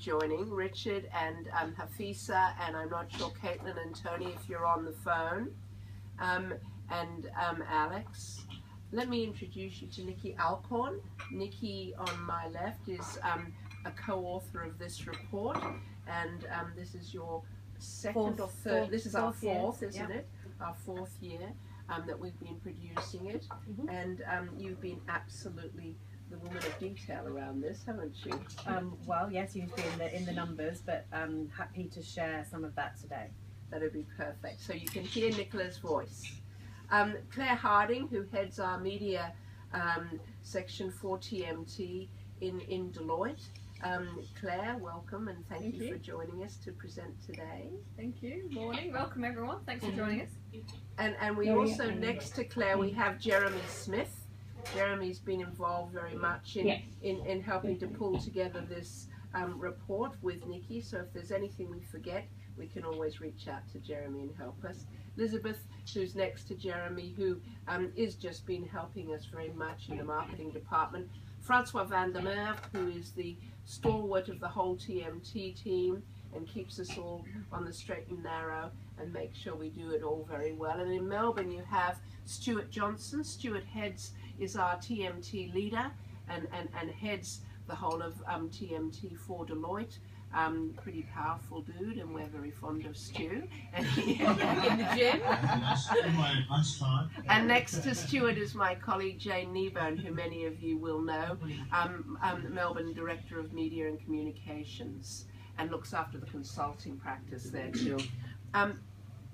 joining, Richard and Hafisa, and I'm not sure Caitlin and Tony if you're on the phone, and Alex. Let me introduce you to Nikki Alcorn. Nikki on my left is a co-author of this report, and this is your second or third, this is our fourth, isn't it? Our fourth year that we've been producing it, and you've been absolutely the woman of detail around this, haven't you? Well, yes, usually in the numbers, but I'm happy to share some of that today. That'd be perfect. So you can hear Nicola's voice. Claire Harding, who heads our media section for TMT in Deloitte. Claire, welcome, and thank you for joining us to present today. Thank you. Morning. Welcome, everyone. Thanks for joining us. And we also, next to Claire, we have Jeremy Smith. Jeremy's been involved very much in helping to pull together this report with Nikki, so if there's anything we forget, we can always reach out to Jeremy and help us. Elizabeth, who's next to Jeremy, who is just been helping us very much in the marketing department. Francois van der Merwe, who is the stalwart of the whole TMT team and keeps us all on the straight and narrow and makes sure we do it all very well. And in Melbourne you have Stuart Johnson. Stuart is our TMT leader and heads the whole of TMT for Deloitte. Pretty powerful dude, and we're very fond of Stu in the gym. And next to Stuart is my colleague Jane Kneebone, who many of you will know, Melbourne Director of Media and Communications, and looks after the consulting practice there too.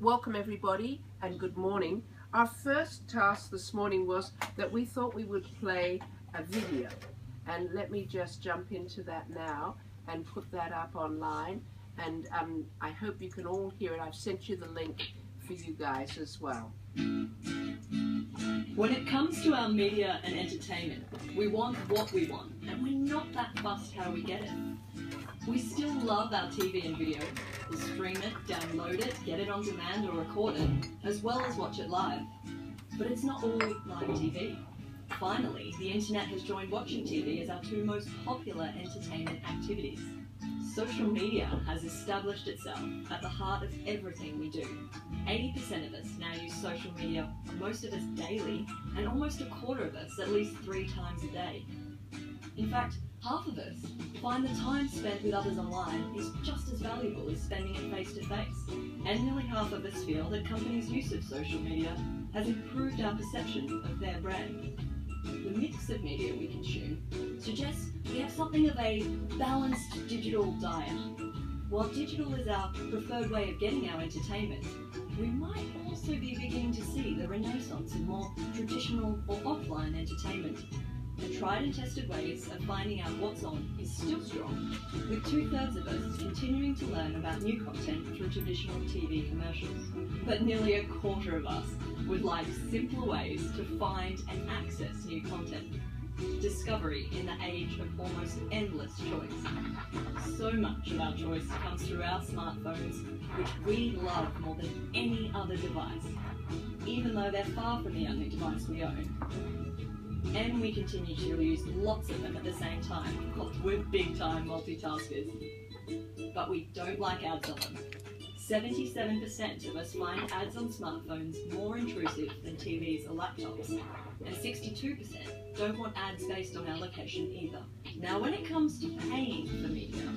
Welcome everybody, and good morning. Our first task this morning was that we thought we would play a video, and let me just jump into that now and put that up online, and I hope you can all hear it. I've sent you the link for you guys as well. When it comes to our media and entertainment, we want what we want, and we're not that fussed how we get it. We still love our TV and video. We'll stream it, download it, get it on demand or record it, as well as watch it live. But it's not all live TV. Finally, the internet has joined watching TV as our two most popular entertainment activities. Social media has established itself at the heart of everything we do. 80% of us now use social media, most of us daily, and almost a quarter of us at least 3 times a day. In fact, half of us find the time spent with others online is just as valuable as spending it face-to-face. And nearly half of us feel that companies' use of social media has improved our perception of their brand. The mix of media we consume suggests we have something of a balanced digital diet. While digital is our preferred way of getting our entertainment, we might also be beginning to see the renaissance of more traditional or offline entertainment. The tried and tested ways of finding out what's on is still strong, with 2/3 of us continuing to learn about new content through traditional TV commercials. But nearly a quarter of us would like simpler ways to find and access new content. Discovery in the age of almost endless choice. So much of our choice comes through our smartphones, which we love more than any other device, even though they're far from the only device we own. And we continue to use lots of them at the same time. We're big-time multitaskers. But we don't like ads on them. 77% of us find ads on smartphones more intrusive than TVs or laptops, and 62% don't want ads based on our location either. Now, when it comes to paying for media,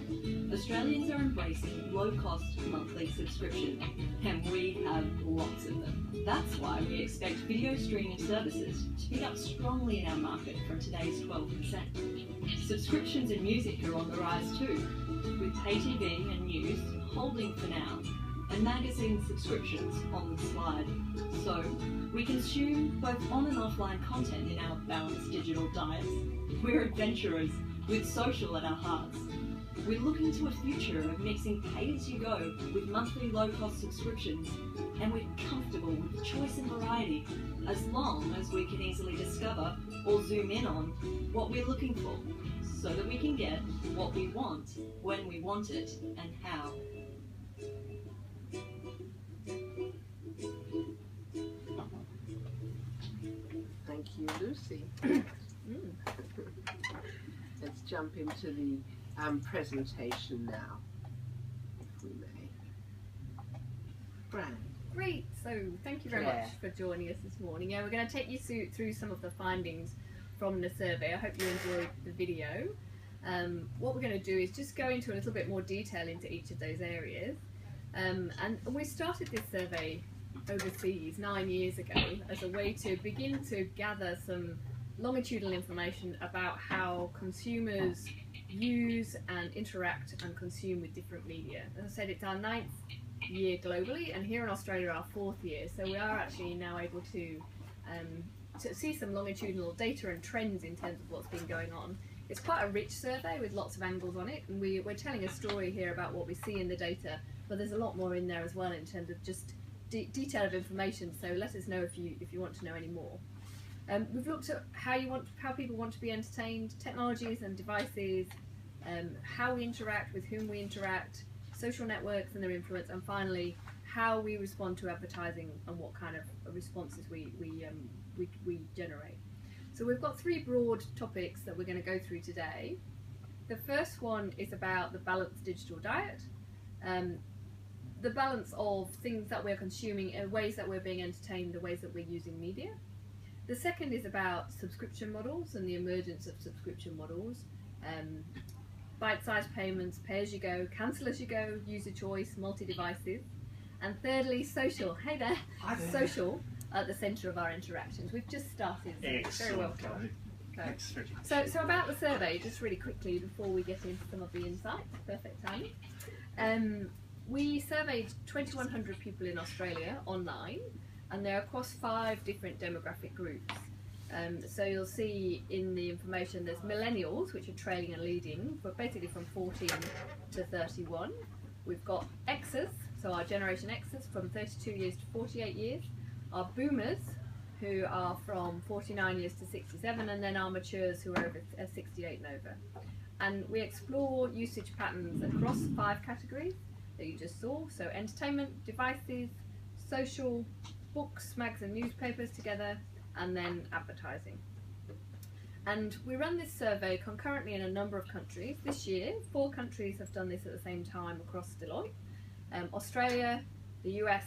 Australians are embracing low-cost monthly subscription, and we have lots of them. That's why we expect video streaming services to pick up strongly in our market from today's 12%. Subscriptions in music are on the rise too, with pay TV and news holding for now, and magazine subscriptions on the slide. So, we consume both on and offline content in our balanced digital diets. We're adventurers with social at our hearts. We're looking to a future of mixing pay-as-you-go with monthly low-cost subscriptions, and we're comfortable with choice and variety as long as we can easily discover or zoom in on what we're looking for, so that we can get what we want when we want it and how. Thank you, Lucy. Let's jump into the presentation now, if we may. Fran. Great, so thank you very Claire. much for joining us this morning. Yeah, we're going to take you through some of the findings from the survey. I hope you enjoyed the video. What we're going to do is just go into a little bit more detail into each of those areas. And we started this survey overseas 9 years ago as a way to begin to gather some longitudinal information about how consumers use and interact and consume with different media. As I said, it's our 9th year globally, and here in Australia our 4th year, so we are actually now able to see some longitudinal data and trends in terms of what's been going on. It's quite a rich survey with lots of angles on it, and we're telling a story here about what we see in the data, but there's a lot more in there as well in terms of just detailed information, so let us know if you want to know any more. We've looked at how people want to be entertained, technologies and devices, how we interact, with whom we interact, social networks and their influence, and finally how we respond to advertising and what kind of responses we generate. So we've got 3 broad topics that we're going to go through today. The first one is about the balanced digital diet, the balance of things that we're consuming, ways that we're being entertained, the ways that we're using media. The second is about subscription models and the emergence of subscription models. Bite-sized payments, pay-as-you-go, cancel-as-you-go, user choice, multi-devices. And thirdly, social. Hey there. Hi there. Social at the centre of our interactions. We've just started. Very well. Okay. So about the survey, just really quickly before we get into some of the insights. Perfect timing. We surveyed 2,100 people in Australia online, and they're across 5 different demographic groups. So you'll see in the information there's millennials, which are trailing and leading, but basically from 14 to 31. We've got X's, so our generation X's from 32 years to 48 years. Our boomers, who are from 49 years to 67, and then our matures, who are over 68 and over. And we explore usage patterns across 5 categories that you just saw. So entertainment, devices, social, books, mags and newspapers together, and then advertising. And we run this survey concurrently in a number of countries. This year, 4 countries have done this at the same time across Deloitte. Australia, the US,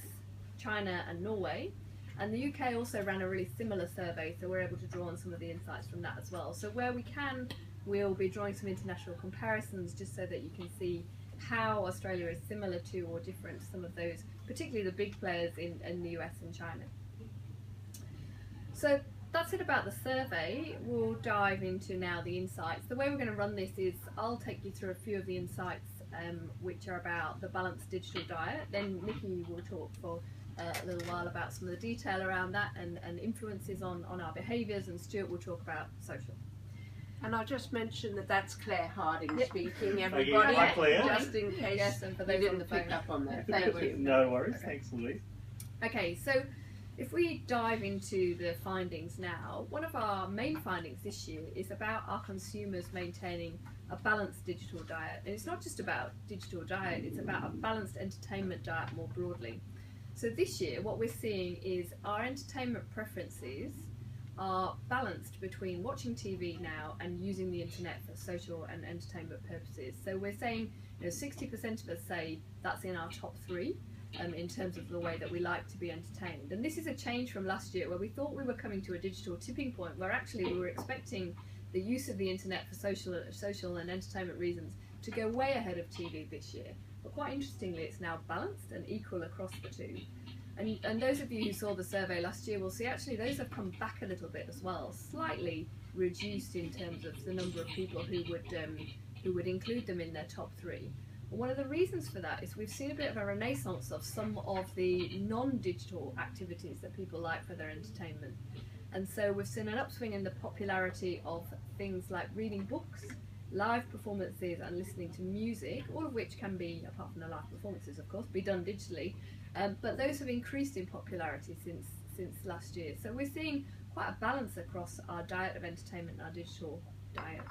China and Norway. And the UK also ran a really similar survey, so we're able to draw on some of the insights from that as well. So where we can, we'll be drawing some international comparisons just so that you can see how Australia is similar to or different to some of those, particularly the big players in the US and China. So that's it about the survey. We'll dive into now the insights. The way we're going to run this is I'll take you through a few of the insights which are about the balanced digital diet. Then Nikki will talk for a little while about some of the detail around that and influences on our behaviours, and Stuart will talk about social. And I'll just mention that that's Claire Harding speaking, everybody, Hi, Claire. just in case Yes, and for you those on didn't the pick phone. up on that. Thank you. No worries, Okay. thanks Louise. Okay, so if we dive into the findings now, one of our main findings this year is about our consumers maintaining a balanced digital diet. And it's not just about digital diet, it's about a balanced entertainment diet more broadly. So this year what we're seeing is our entertainment preferences are balanced between watching TV now and using the internet for social and entertainment purposes. So we're saying 60% of us say that's in our top 3. In terms of the way that we like to be entertained. And this is a change from last year, where we thought we were coming to a digital tipping point, where actually we were expecting the use of the internet for social and entertainment reasons to go way ahead of TV this year. But quite interestingly, it's now balanced and equal across the 2. And those of you who saw the survey last year will see actually those have come back a little bit as well, slightly reduced in terms of the number of people who would include them in their top 3. One of the reasons for that is we've seen a bit of a renaissance of some of the non-digital activities that people like for their entertainment. And so we've seen an upswing in the popularity of things like reading books, live performances and listening to music, all of which can be, apart from the live performances of course, be done digitally. But those have increased in popularity since last year. So we're seeing quite a balance across our diet of entertainment and our digital diet.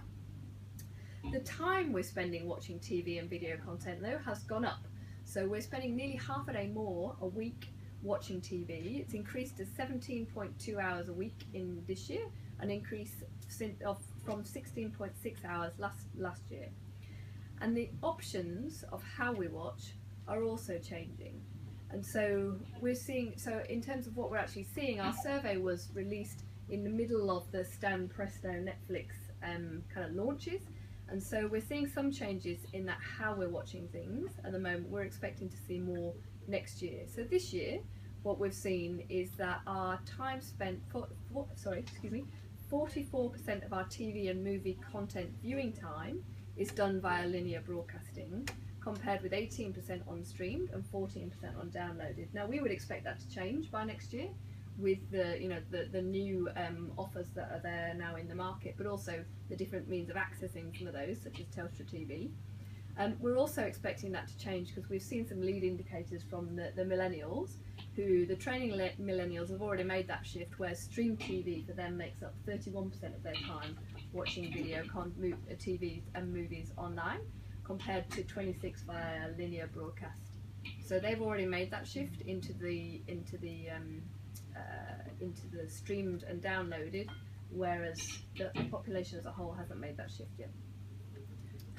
The time we're spending watching TV and video content though has gone up. So we're spending nearly half a day more a week watching TV. It's increased to 17.2 hours a week in this year, an increase from 16.6 hours last year. And the options of how we watch are also changing. And so we're seeing, so in terms of what we're actually seeing, our survey was released in the middle of the Stan, Presto, Netflix kind of launches. And so we're seeing some changes in that how we're watching things at the moment. We're expecting to see more next year. So this year, what we've seen is that our time spent, 44% of our TV and movie content viewing time is done via linear broadcasting, compared with 18% on streamed and 14% on downloaded. Now we would expect that to change by next year with the the new offers that are there now in the market, but also the different means of accessing some of those, such as Telstra TV. We're also expecting that to change because we've seen some lead indicators from the millennials, who the training millennials have already made that shift, where stream TV for them makes up 31% of their time watching video TVs and movies online, compared to 26% via linear broadcast. So they've already made that shift into the streamed and downloaded, whereas the population as a whole hasn't made that shift yet.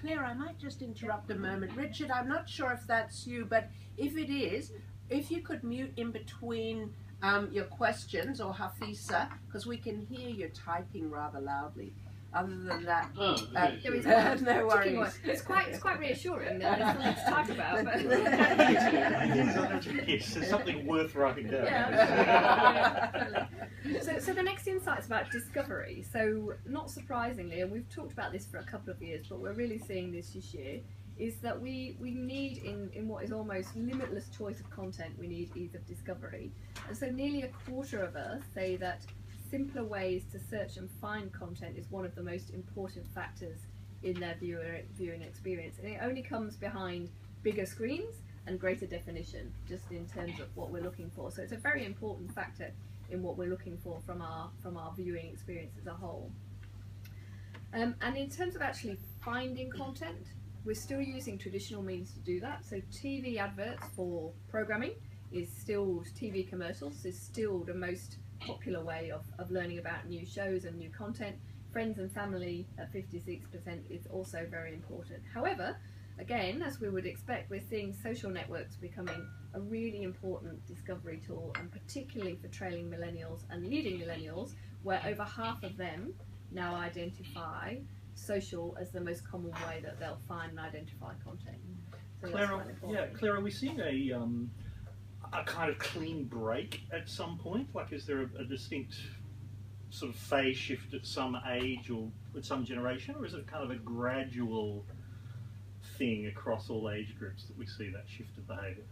Claire, I might just interrupt a moment. Richard, I'm not sure if that's you, but if it is, if you could mute in between your questions, or Hafisa, because we can hear you typing rather loudly. Other than that, no worries. It's quite reassuring that there's something to talk about. But Yes, there's something worth writing down. Yeah, so the next insight's about discovery. So not surprisingly, and we've talked about this for a couple of years, but we're really seeing this year, is that we need, in what is almost limitless choice of content, we need ease of discovery. And so nearly a quarter of us say that simpler ways to search and find content is one of the most important factors in their viewing experience, and it only comes behind bigger screens and greater definition, just in terms of what we're looking for. So it's a very important factor in what we're looking for from our viewing experience as a whole. And in terms of actually finding content, we're still using traditional means to do that. So TV adverts for programming is still, TV commercials is still the most popular way of learning about new shows and new content. Friends and family at 56% is also very important. However, again, as we would expect, we're seeing social networks becoming a really important discovery tool, and particularly for trailing millennials and leading millennials, where over half of them now identify social as the most common way that they'll find and identify content. So Claire, are we seeing a kind of clean break at some point? Like, is there a distinct sort of phase shift at some age or with some generation, or is it kind of a gradual thing across all age groups that we see that shift of behaviour?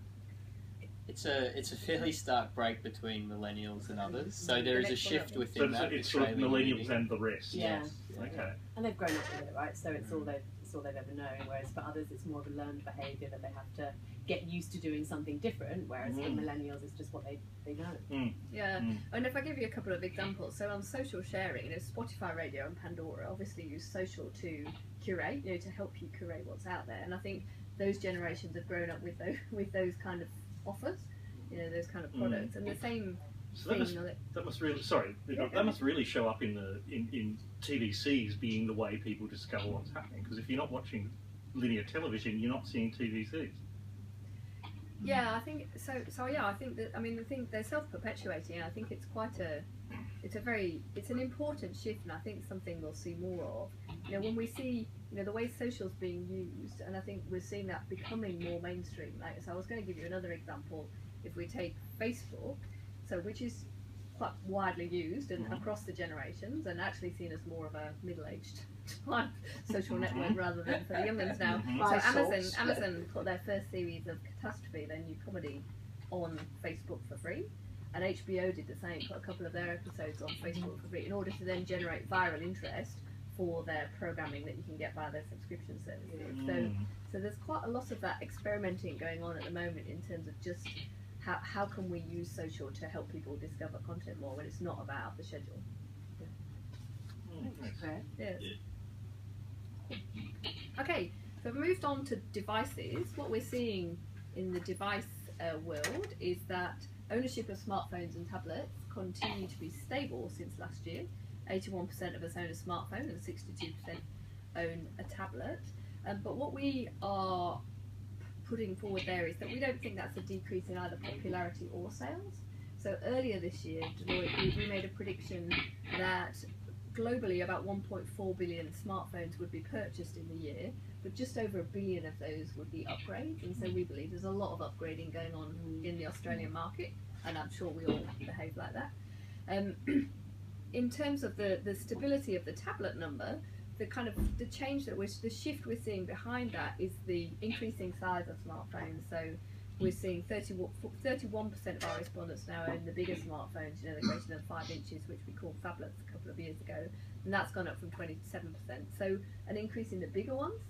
It's a fairly stark break between millennials and others. So there is a shift within that. So it's sort of millennials and the rest. Yeah. Okay. Yeah. And they've grown up with it, right? So it's all they've ever known. Whereas for others, it's more of a learned behaviour that they have to get used to doing something different. Whereas for millennials, it's just what they know. Yeah. And if I give you a couple of examples, so on social sharing, Spotify, Radio, and Pandora obviously use social to curate, to help you curate what's out there. And I think those generations have grown up with those kind of offers, those kind of products, and the same. So that must really show up in TVCs being the way people discover what's happening. Because if you're not watching linear television, you're not seeing TVCs. Yeah, I think so. So yeah, I think that I think they're self-perpetuating. And I think it's it's an important shift, and I think something we'll see more of. When we see the way social's being used, and I think we're seeing that becoming more mainstream. So I was going to give you another example. If we take Facebook, which is quite widely used and across the generations, and actually seen as more of a middle-aged type social network rather than for the young ones now. So Amazon put their first series of Catastrophe, their new comedy, on Facebook for free, and HBO did the same, put a couple of their episodes on Facebook for free in order to then generate viral interest for their programming that you can get via their subscription services. So there's quite a lot of that experimenting going on at the moment in terms of just how can we use social to help people discover content more when it's not about the schedule. Yes. Okay, so we've moved on to devices. What we're seeing in the device world is that ownership of smartphones and tablets continue to be stable since last year. 81% of us own a smartphone and 62% own a tablet. But what we are putting forward there is that we don't think that's a decrease in either popularity or sales. So earlier this year, Deloitte, we made a prediction that globally about 1.4 billion smartphones would be purchased in the year, but just over 1 billion of those would be upgrades. And so we believe there's a lot of upgrading going on in the Australian market, and I'm sure we all behave like that. In terms of the stability of the tablet number, the change that the shift we're seeing behind that is the increasing size of smartphones. So we're seeing 31% of our respondents now own the bigger smartphones, the greater than 5 inches, which we called phablets a couple of years ago, and that's gone up from 27%. So an increase in the bigger ones,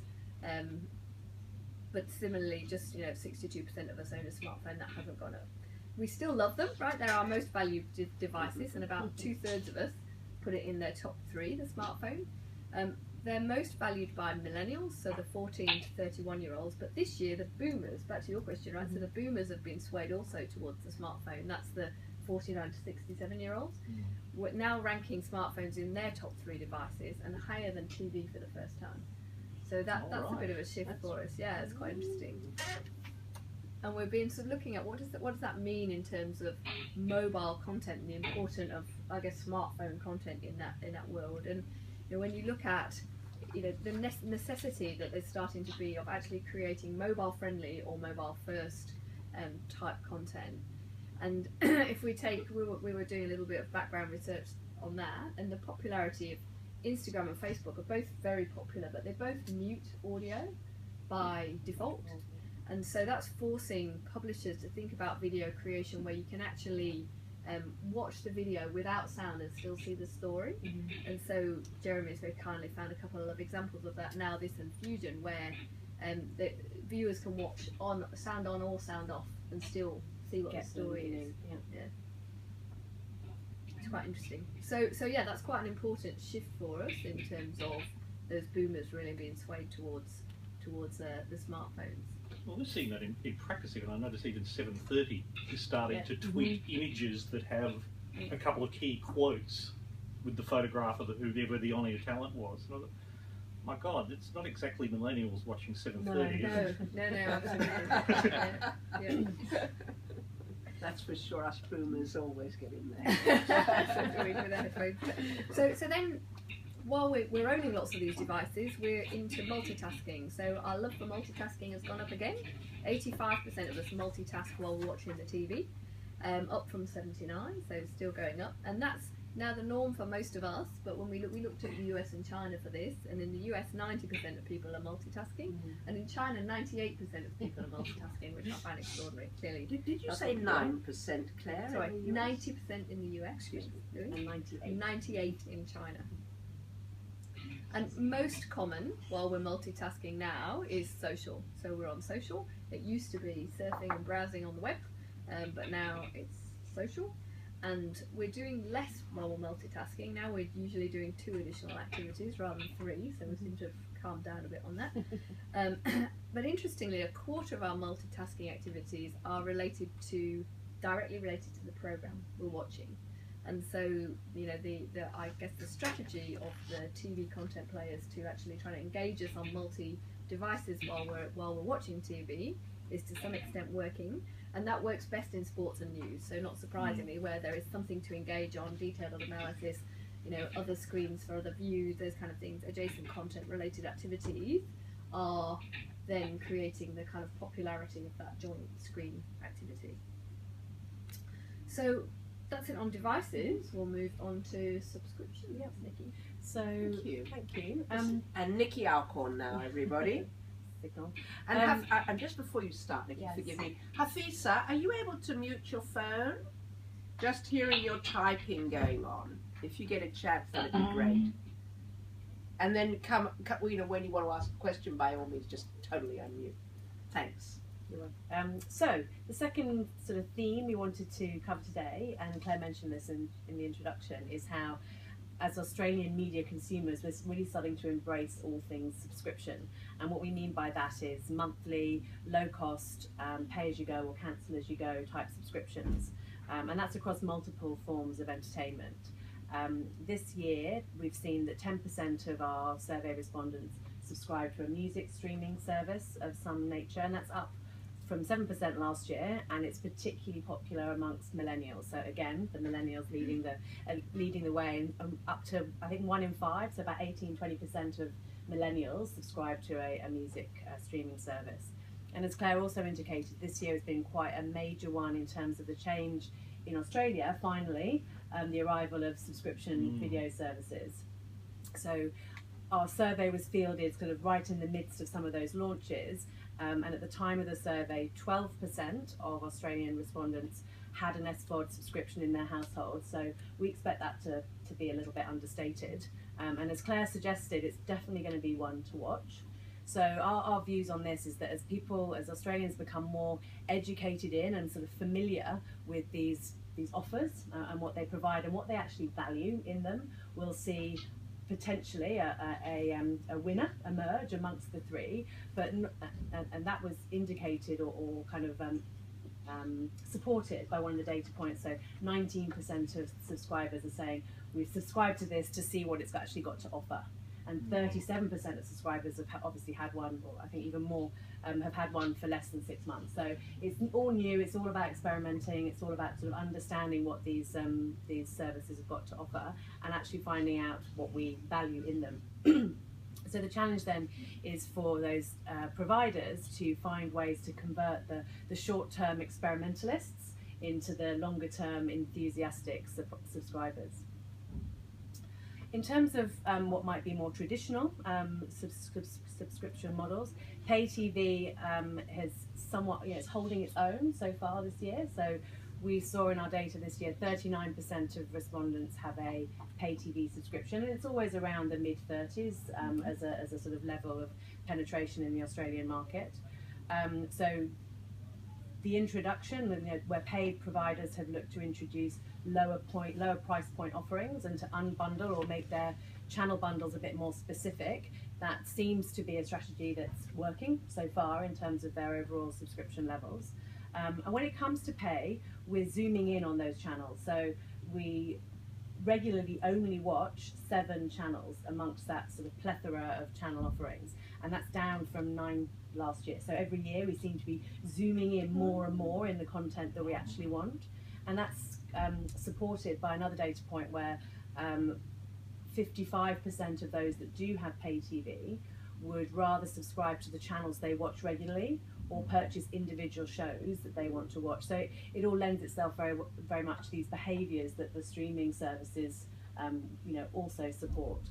but similarly, just 62% of us own a smartphone. That hasn't gone up. We still love them, right? They're our most valued devices, and about 2/3 of us put it in their top 3, the smartphone. They're most valued by millennials, so the 14 to 31-year-olds, but this year the boomers, back to your question, right, so the boomers have been swayed also towards the smartphone. That's the 49 to 67-year-olds. We're now ranking smartphones in their top 3 devices and higher than TV for the first time. So that's a bit of a shift for us. Yeah, it's quite interesting. And we've been sort of looking at what does that mean in terms of mobile content and the importance of, I guess, smartphone content in that world. And when you look at the necessity that there's starting to be of actually creating mobile-friendly or mobile-first type content. And if we were doing a little bit of background research on that, and the popularity of Instagram and Facebook are both very popular, but they both mute audio by default. And so that's forcing publishers to think about video creation where you can actually watch the video without sound and still see the story. And so Jeremy's very kindly found a couple of examples of that now, this and Fusion, where the viewers can watch sound on or sound off and still see what the story is. Yeah. It's quite interesting. So yeah, that's quite an important shift for us in terms of those boomers really being swayed towards the smartphones. Well, we're seeing that in practice, and I notice even 7:30 is starting to tweet images that have a couple of key quotes with the photograph of whoever the on-air talent was. And I thought, my God, it's not exactly millennials watching 7:30, is it? No, absolutely. That's for sure. Us boomers always get in there. So then, while we're owning lots of these devices, we're into multitasking. So our love for multitasking has gone up again. 85% of us multitask while we're watching the TV, up from 79, so still going up. And that's now the norm for most of us. But when we looked at the US and China for this, and in the US 90% of people are multitasking, and in China 98% of people are multitasking, which I find extraordinary. Clearly, did you say 9%, Claire? Sorry, 90% in the US. Excuse me. And 98 in China. And most common, while we're multitasking now, is social. So we're on social. It used to be surfing and browsing on the web, but now it's social. And we're doing less while we're multitasking. Now we're usually doing 2 additional activities rather than 3, so we seem to have calmed down a bit on that. But interestingly, a quarter of our multitasking activities are directly related to the program we're watching. And so, I guess the strategy of the TV content players to actually try to engage us on multi-devices while we're watching TV is to some extent working, and that works best in sports and news. So not surprisingly, where there is something to engage on, detailed analysis, other screens for other views, those kind of things, adjacent content-related activities are then creating the kind of popularity of that joint screen activity. So that's it on devices. We'll move on to subscriptions. Yes, Nikki. So thank you. And Nikki Alcorn now, everybody. Signal. And just before you start, Nikki, forgive me. Hafisa, are you able to mute your phone? Just hearing your typing going on. If you get a chance, that'd be great. And then when you want to ask a question, by all means, just totally unmute. Thanks. So the second sort of theme we wanted to cover today, and Claire mentioned this in the introduction, is how as Australian media consumers we're really starting to embrace all things subscription. And what we mean by that is monthly, low cost, pay as you go or cancel as you go type subscriptions. And that's across multiple forms of entertainment. This year we've seen that 10% of our survey respondents subscribe to a music streaming service of some nature, and that's up from 7% last year, and it's particularly popular amongst millennials. So again, the millennials leading the way, and up to, I think, 1 in 5, so about 18-20% of millennials subscribe to a music streaming service. And as Claire also indicated, this year has been quite a major one in terms of the change in Australia, finally, the arrival of subscription video services. So our survey was fielded sort of right in the midst of some of those launches, and at the time of the survey, 12% of Australian respondents had an SVOD subscription in their household, so we expect that to be a little bit understated. And as Claire suggested, it's definitely going to be one to watch. So our views on this is that as Australians become more educated in and sort of familiar with these offers and what they provide and what they actually value in them, we'll see potentially a winner emerge amongst the three, and that was indicated or kind of supported by one of the data points. So 19% of subscribers are saying, we've subscribed to this to see what it's actually got to offer. And 37% of subscribers have obviously had one, or I think even more, have had one for less than 6 months. So it's all new, it's all about experimenting, it's all about sort of understanding what these services have got to offer and actually finding out what we value in them. So the challenge then is for those providers to find ways to convert the short-term experimentalists into the longer-term enthusiastic subscribers. In terms of what might be more traditional subscription models, pay TV has somewhat, it's holding its own so far this year. So we saw in our data this year, 39% of respondents have a pay TV subscription, and it's always around the mid-30s as a sort of level of penetration in the Australian market. So the introduction, where paid providers have looked to introduce lower price point offerings and to unbundle or make their channel bundles a bit more specific, that seems to be a strategy that's working so far in terms of their overall subscription levels. And when it comes to pay, we're zooming in on those channels. So we regularly only watch 7 channels amongst that sort of plethora of channel offerings, and that's down from 9 last year. So every year we seem to be zooming in more and more in the content that we actually want, and that's supported by another data point where 55% of those that do have pay TV would rather subscribe to the channels they watch regularly or purchase individual shows that they want to watch. So it all lends itself very, very much to these behaviours that the streaming services also support.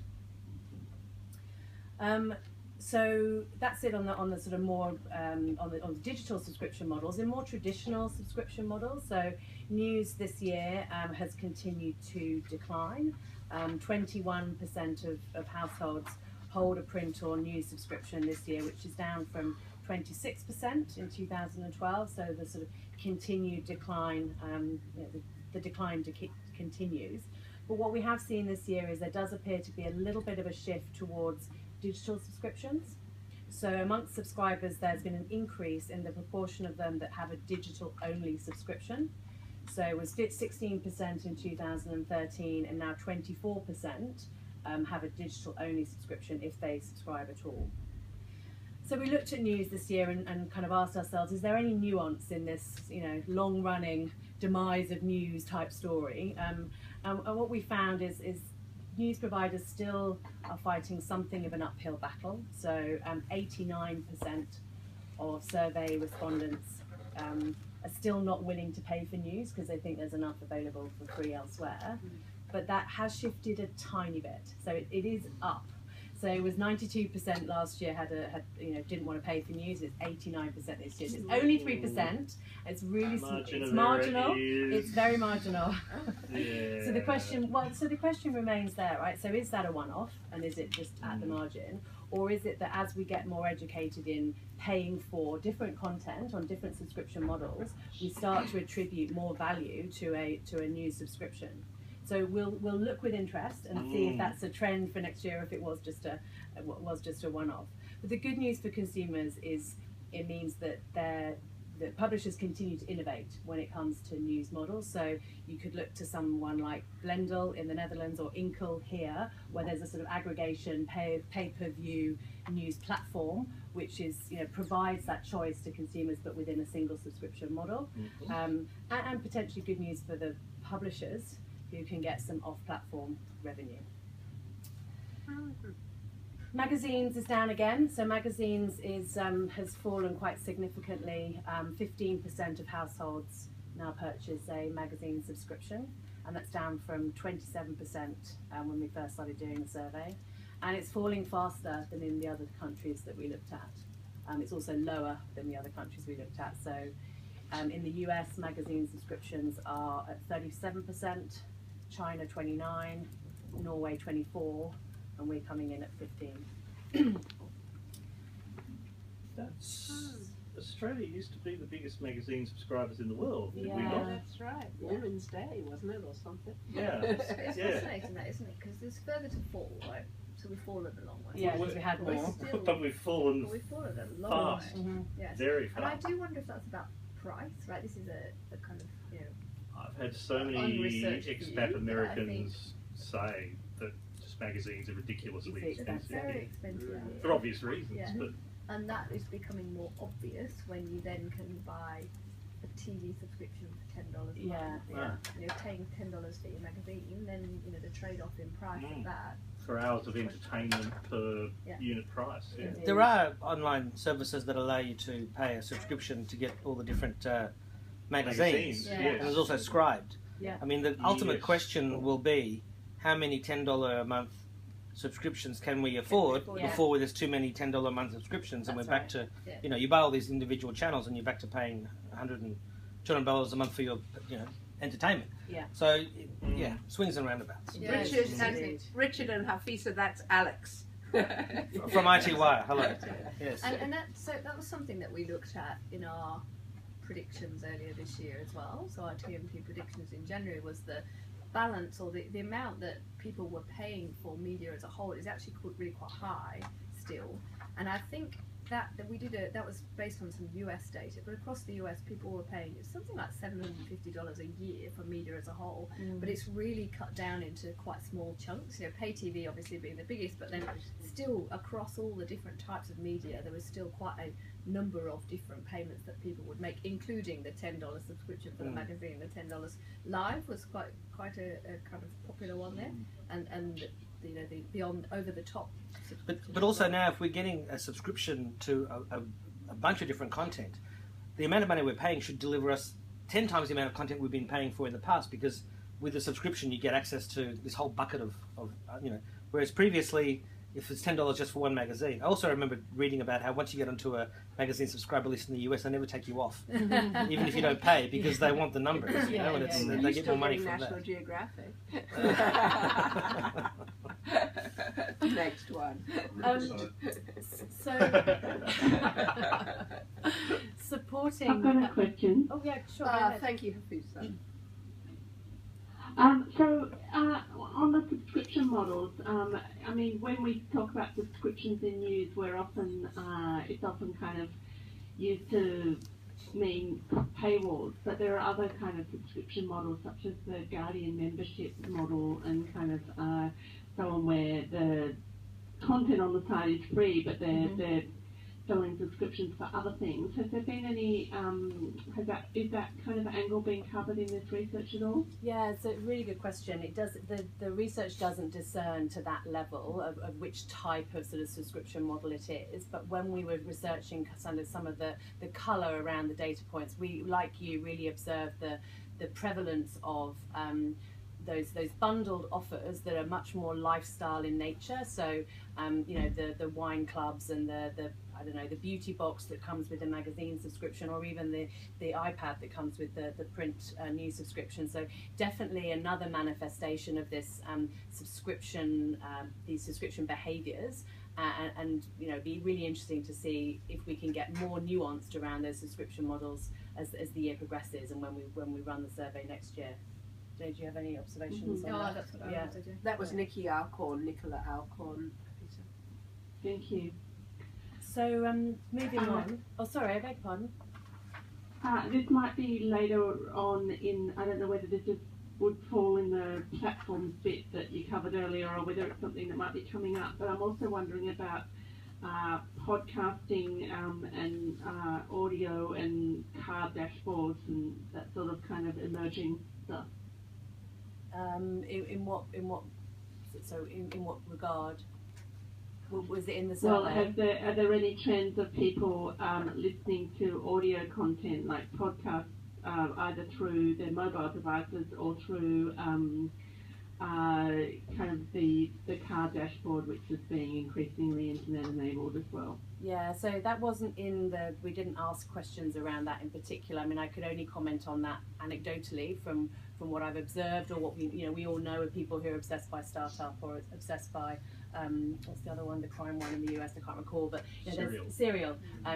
So that's it on the sort of more on the digital subscription models. In more traditional subscription models, so news this year has continued to decline. 21% of households hold a print or news subscription this year, which is down from 26% in 2012. So the sort of continued decline, the decline continues. But what we have seen this year is there does appear to be a little bit of a shift towards digital subscriptions. So amongst subscribers, there's been an increase in the proportion of them that have a digital-only subscription. So it was 16% in 2013, and now 24% have a digital-only subscription if they subscribe at all. So we looked at news this year and kind of asked ourselves, is there any nuance in this, long-running demise of news type story? And what we found is news providers still are fighting something of an uphill battle. So 89% of survey respondents are still not willing to pay for news because they think there's enough available for free elsewhere. But that has shifted a tiny bit. So it is up. So it was 92% last year didn't want to pay for news. It's 89% this year. It's only 3%. It's really it's marginal. It's very marginal. Yeah. So the question remains there, right? So is that a one-off, and is it just at the margin, or is it that as we get more educated in paying for different content on different subscription models, we start to attribute more value to a news subscription? So we'll look with interest and see if that's a trend for next year, if it was just a one-off. But the good news for consumers is it means that that publishers continue to innovate when it comes to news models. So you could look to someone like Blendel in the Netherlands or Inkel here, where there's a sort of aggregation pay-per-view news platform, which is, provides that choice to consumers, but within a single subscription model. And potentially good news for the publishers, who can get some off-platform revenue. Magazines is down again. So magazines has fallen quite significantly. 15% of households now purchase a magazine subscription, and that's down from 27% when we first started doing the survey. And it's falling faster than in the other countries that we looked at. It's also lower than the other countries we looked at. So in the US, magazine subscriptions are at 37%, China 29%, Norway 24%, and we're coming in at 15%. Australia used to be the biggest magazine subscribers in the world. Did Yeah, we not? That's right. Women's Day, wasn't it, or something? Yeah. It's Yeah. fascinating, that, isn't it? Because there's further to fall, right? So we've fallen a long way. Yeah, because we had We're more. still- But we've fallen But we've fallen a long fast. way. Yes. very And I fast. do wonder if that's about price, right? This is a kind of, I've had so many unresearched view, expat but I Americans say that just magazines are ridiculously It's that's expensive. very expensive. For obvious reasons, Yeah. but And that is becoming more obvious when you then can buy a TV subscription for $10 a month. Yeah. Yeah. And you're paying $10 for your magazine, then the trade-off in price of that. for hours of entertainment per Yeah. unit price. Yeah. Indeed. There are online services that allow you to pay a subscription to get all the different magazines. Yeah. And there's also Scribed. Yeah. I mean, the ultimate Yes. question will be how many $10 a month subscriptions can we afford Yeah. before there's too many $10 a month subscriptions and That's we're back to, Yeah. you buy all these individual channels and you're back to paying $200 a month for your, entertainment. Yeah. So, swings and roundabouts. Yeah, Richard and Hafisa, that's Alex. From iTWire, hello. Yes. And that was something that we looked at in our predictions earlier this year as well. So our TMT predictions in January was the balance, or the amount that people were paying for media as a whole is actually really quite high still. And I think that we did that was based on some US data, but across the US people were paying something like $750 a year for media as a whole, but it's really cut down into quite small chunks. Pay TV obviously being the biggest, but then still across all the different types of media there was still quite a number of different payments that people would make, including the $10 subscription for the magazine. The $10 live was quite a kind of popular one there, and the beyond over the top. But also now, if we're getting a subscription to a bunch of different content, the amount of money we're paying should deliver us 10 times the amount of content we've been paying for in the past, because with the subscription you get access to this whole bucket of whereas previously, if it's $10 just for one magazine. I also remember reading about how once you get onto a magazine subscriber list in the US, they never take you off, even if you don't pay, because they want the numbers, and they get more money from National that. Geographic. Next one. Supporting. I've got a question. Oh yeah, sure. go ahead. Thank you, Hafisa. On the subscription models, I mean, when we talk about subscriptions in news, it's often kind of used to mean paywalls, but there are other kind of subscription models, such as the Guardian membership model, and kind of so on, where the content on the site is free, but they're selling subscriptions for other things. Has there been any, is that kind of angle being covered in this research at all? Yeah, it's a really good question. It does, the research doesn't discern to that level of which type of sort of subscription model it is, but when we were researching some of the colour around the data points, we, like you, really observed the prevalence of those bundled offers that are much more lifestyle in nature. So the wine clubs and the beauty box that comes with the magazine subscription, or even the iPad that comes with the print news subscription. So definitely another manifestation of this subscription, these subscription behaviours. And be really interesting to see if we can get more nuanced around those subscription models as the year progresses, and when we run the survey next year. Do you have any observations on that? That's what I wanted to do. That was Nicola Alcorn. Thank you. So moving on. Oh, sorry, I beg pardon. This might be later on in, I don't know whether this would fall in the platforms bit that you covered earlier or whether it's something that might be coming up, but I'm also wondering about podcasting and audio and car dashboards and that sort of kind of emerging stuff. In what regard? Was it in the survey? Well, are there any trends of people listening to audio content like podcasts either through their mobile devices or through kind of the car dashboard, which is being increasingly internet enabled as well? Yeah, so that wasn't we didn't ask questions around that in particular. I mean, I could only comment on that anecdotally from what I've observed or what we all know of people who are obsessed by startup or obsessed by what's the other one, the crime one in the US, I can't recall, but there's Serial. Who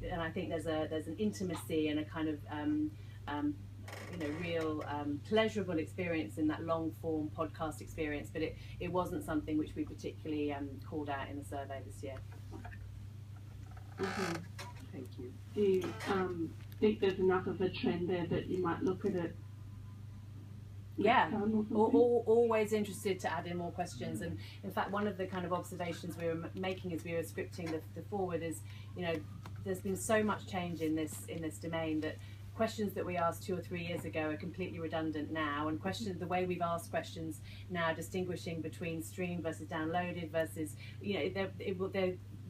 and I think there's an intimacy and a kind of real pleasurable experience in that long form podcast experience, but it wasn't something which we particularly called out in the survey this year. Mm-hmm. Thank you. Do you think there's enough of a trend there that you might look at it? Yeah, always interested to add in more questions. And in fact, one of the kind of observations we were making as we were scripting the forward is, there's been so much change in this domain that questions that we asked 2 or 3 years ago are completely redundant now, and the way we've asked questions now, distinguishing between streamed versus downloaded versus,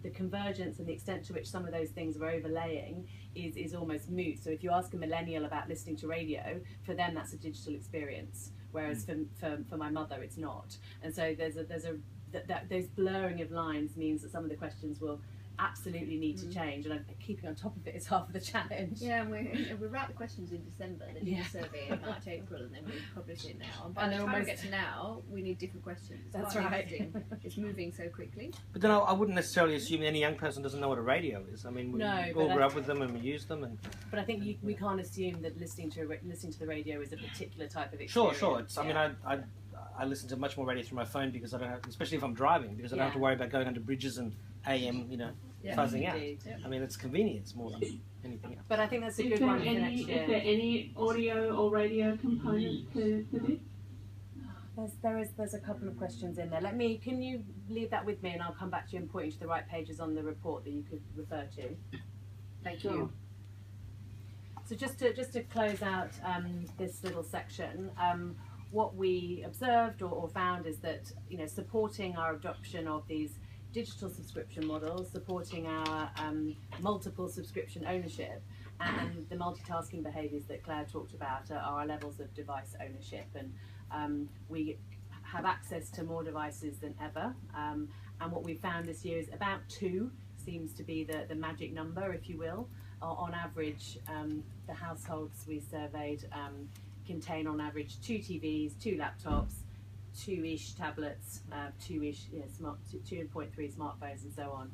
the convergence and the extent to which some of those things are overlaying is almost moot. So if you ask a millennial about listening to radio, for them that's a digital experience, whereas for my mother it's not. And so those blurring of lines means that some of the questions will absolutely need to change, and keeping on top of it is half of the challenge. Yeah, and we write the questions in December, then do the survey in March, April, and then we publish it now. And by the time we get to now, we need different questions. That's right. It's moving so quickly. But then I wouldn't necessarily assume any young person doesn't know what a radio is. I mean, we all grew up with them and we use them. But I think we can't assume that listening to the radio is a particular type of experience. Sure. I mean, I listen to much more radio through my phone because I don't have, especially if I'm driving, because I don't have to worry about going under bridges and AM, fuzzing out. Yep. I mean, it's convenience more than anything else. But I think that's a good one for next year. Is there any audio or radio component to this? There's a couple of questions in there. Can you leave that with me, and I'll come back to you and point you to the right pages on the report that you could refer to. Thank you. So just to close out this little section, what we observed or found is that supporting our adoption of these digital subscription models, supporting our multiple subscription ownership, and the multitasking behaviours that Claire talked about are our levels of device ownership. And we have access to more devices than ever. And what we found this year is about 2 seems to be the magic number, if you will. On average, the households we surveyed contain on average 2 TVs, 2 laptops, 2-ish tablets, 2-ish 2.3 smartphones, and so on.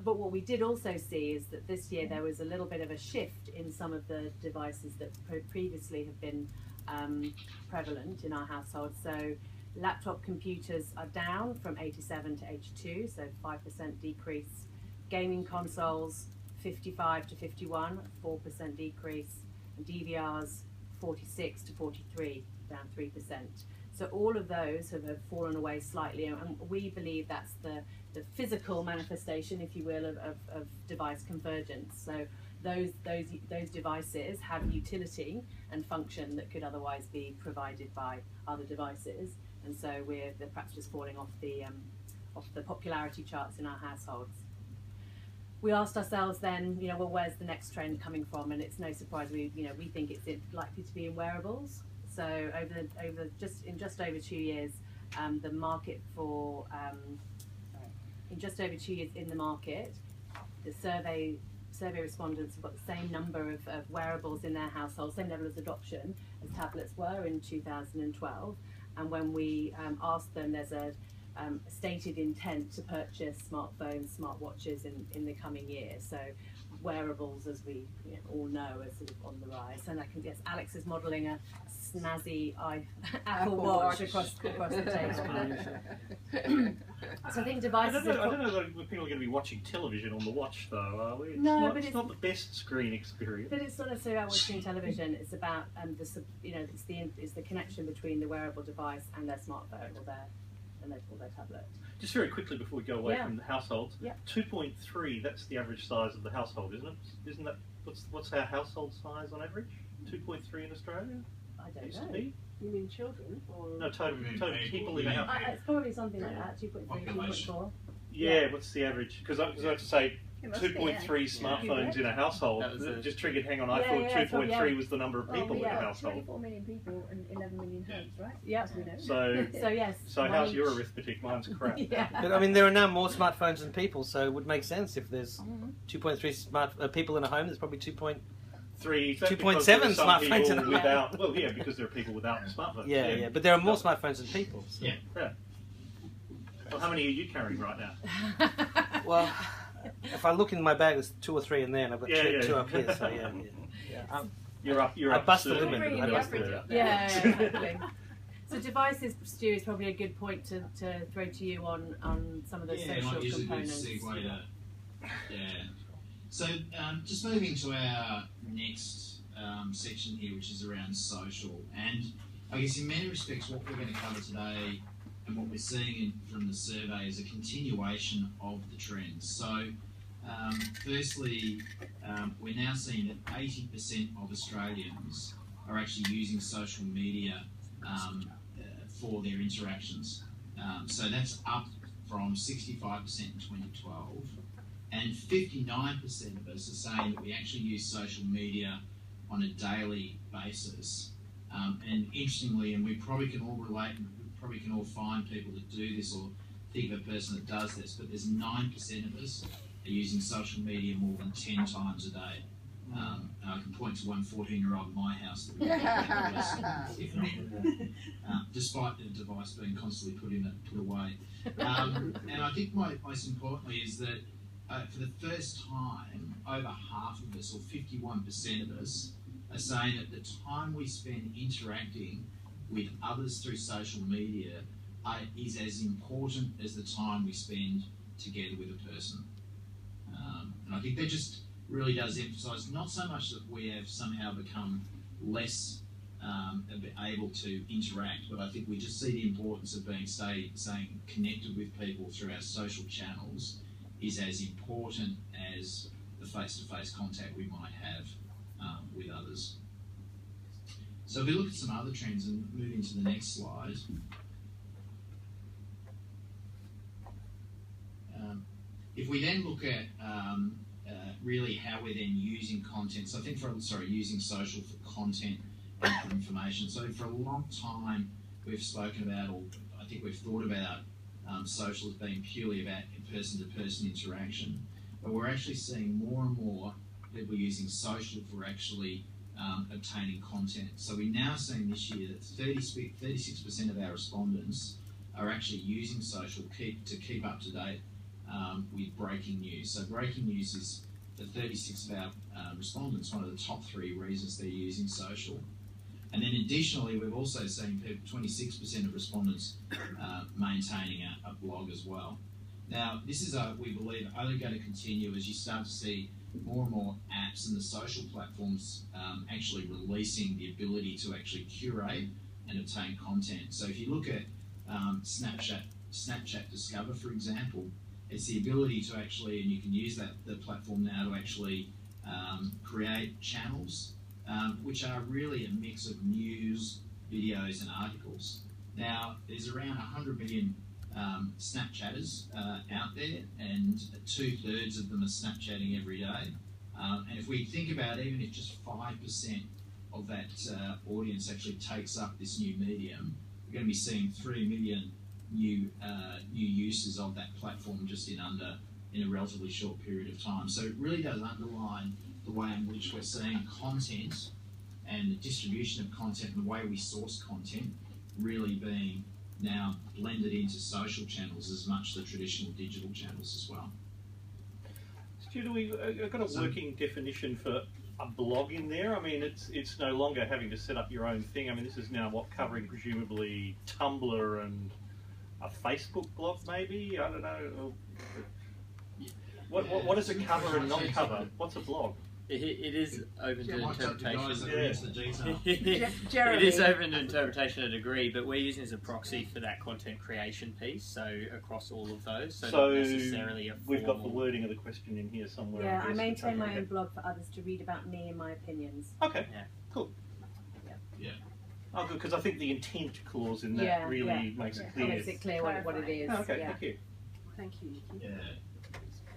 But what we did also see is that this year there was a little bit of a shift in some of the devices that previously have been prevalent in our household. So laptop computers are down from 87 to 82, so 5% decrease. Gaming consoles 55 to 51, 4% decrease. And DVRs 46 to 43, down 3%. So all of those have fallen away slightly, and we believe that's the physical manifestation, if you will, of device convergence. So those devices have utility and function that could otherwise be provided by other devices, and so they're perhaps just falling off the popularity charts in our households. We asked ourselves then, where's the next trend coming from? And it's no surprise we think it's likely to be in wearables. So in just over 2 years, the market for in just over 2 years in the market, the survey respondents have got the same number of wearables in their households, same level of adoption as tablets were in 2012. And when we asked them, there's a stated intent to purchase smartphones, smartwatches in the coming year. So wearables, as we all know, are sort of on the rise. And I can guess Alex is modelling a snazzy Apple Watch across the table. So I think devices. I don't know that people are going to be watching television on the watch, though, are we? It's not the best screen experience. But it's not necessarily about watching television. It's about it's the connection between the wearable device and their smartphone or their tablet. Just very quickly before we go away from the households, 2.3. That's the average size of the household, isn't it? Isn't that what's our household size on average? 2.3 in Australia. I don't Used know. to be. You mean children? Or? No, total people in a house. It's probably something like that. 2.3, 2.4. Yeah, what's the average? Because I have to say 2.3 smartphones in a household. Just triggered. Hang on, I thought 2.3 was the number of people in a household. 24 million people and 11 million homes, right? Yeah. As we know. So yes. So how's your arithmetic? Mine's crap. But I mean, there are now more smartphones than people, so it would make sense if there's 2.3 people in a home. There's probably 2.7 smartphones without. Well, yeah, because there are people without smartphones. Yeah, but there are more smartphones than people. So. Yeah. Well, how many are you carrying right now? Well, if I look in my bag, there's 2 or 3 in there, and I've got two up here. So You're up. I bust the limit. Exactly. So devices, Stu, is probably a good point to throw to you on some of the social components. A good segue to, So just moving to our next section here, which is around social, and I guess in many respects what we're going to cover today and what we're seeing from the survey is a continuation of the trends. So firstly, we're now seeing that 80% of Australians are actually using social media for their interactions. So that's up from 65% in 2012. And 59% of us are saying that we actually use social media on a daily basis. And interestingly, and we probably can all relate, and we probably can all find people that do this or think of a person that does this, but there's 9% of us are using social media more than 10 times a day. And I can point to one 14-year-old in my house that if not more, despite the device being constantly put away. And I think most importantly is that for the first time, over half of us, or 51% of us, are saying that the time we spend interacting with others through social media is as important as the time we spend together with a person. And I think that just really does emphasise not so much that we have somehow become less able to interact, but I think we just see the importance of staying connected with people through our social channels is as important as the face-to-face contact we might have with others. So if we look at some other trends and move into the next slide. If we then look at really how we're then using content, so I think using social for content and for information. So for a long time we've spoken about, or I think we've thought about social as being purely about person-to-person interaction, but we're actually seeing more and more people using social for actually obtaining content. So we're now seeing this year that 36% of our respondents are actually using social to keep up to date with breaking news. So breaking news is for 36 of our respondents one of the top 3 reasons they're using social. And then additionally, we've also seen 26% of respondents maintaining a blog as well. Now, this is, we believe, only going to continue as you start to see more and more apps and the social platforms actually releasing the ability to actually curate and obtain content. So if you look at Snapchat Discover, for example, it's the ability to actually, and you can use the platform now to actually create channels which are really a mix of news, videos and articles. Now, there's around 100 million Snapchatters out there, and 2/3 of them are Snapchatting every day. And if we think about even if just 5% of that audience actually takes up this new medium, we're going to be seeing 3 million new uses of that platform just in a relatively short period of time. So it really does underline the way in which we're seeing content and the distribution of content and the way we source content really being now blended into social channels as much as the traditional digital channels as well. Stu, I've got a working definition for a blog in there. I mean, it's no longer having to set up your own thing. I mean, this is now covering presumably Tumblr and a Facebook blog, maybe. I don't know. What does it cover and not cover? What's a blog? It is open to interpretation. Jeremy. It is open to interpretation to a degree, but we're using it as a proxy for that content creation piece, so across all of those. So not necessarily a formal... We've got the wording of the question in here somewhere. Yeah, I maintain my own blog for others to read about me and my opinions. Okay, yeah. Cool. Yeah. Oh, good, because I think the intent clause in that really makes it clear. Makes it clear what it is. Okay, thank you. Thank you, Nikki. Yeah.